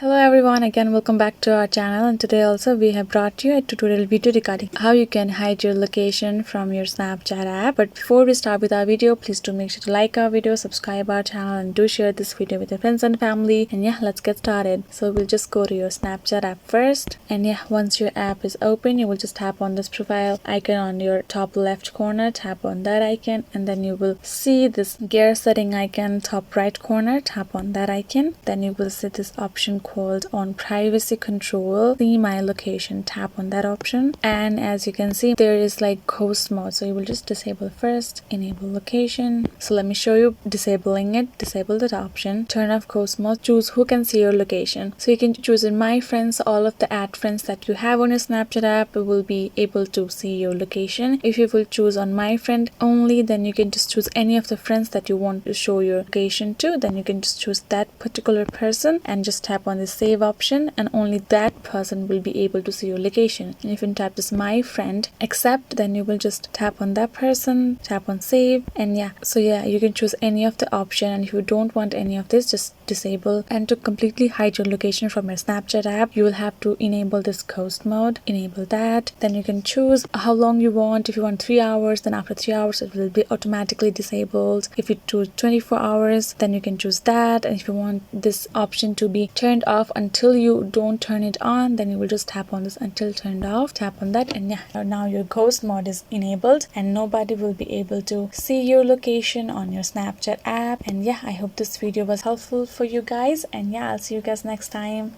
Hello everyone, again welcome back to our channel, and today also we have brought you a tutorial video regarding how you can hide your location from your Snapchat app. But before we start with our video, please do make sure to like our video, subscribe our channel, and do share this video with your friends and family. And yeah, let's get started. So we'll just go to your Snapchat app first, and yeah, once your app is open, you will just tap on this profile icon on your top left corner, tap on that icon, and then you will see this gear setting icon top right corner, tap on that icon. Then you will see this option called on privacy control, see my location, tap on that option, and as you can see there is like ghost mode, so you will just disable first, enable location. So let me show you disabling it. Disable that option, turn off ghost mode, choose who can see your location. So you can choose in my friends, all of the add friends that you have on your Snapchat app will be able to see your location. If you will choose on my friend only, then you can just choose any of the friends that you want to show your location to. Then you can just choose that particular person and just tap on the save option, and only that person will be able to see your location. And if you tap this my friend accept, then you will just tap on that person, tap on save, and yeah, so yeah, you can choose any of the option. And if you don't want any of this, just disable. And to completely hide your location from your Snapchat app, you will have to enable this ghost mode, enable that. Then you can choose how long you want. If you want 3 hours, then after 3 hours it will be automatically disabled. If you choose 24 hours, then you can choose that. And if you want this option to be turned off until you don't turn it on, then you will just tap on this until turned off, tap on that, and yeah, now your ghost mode is enabled and nobody will be able to see your location on your Snapchat app. And yeah, I hope this video was helpful for you guys, and yeah, I'll see you guys next time.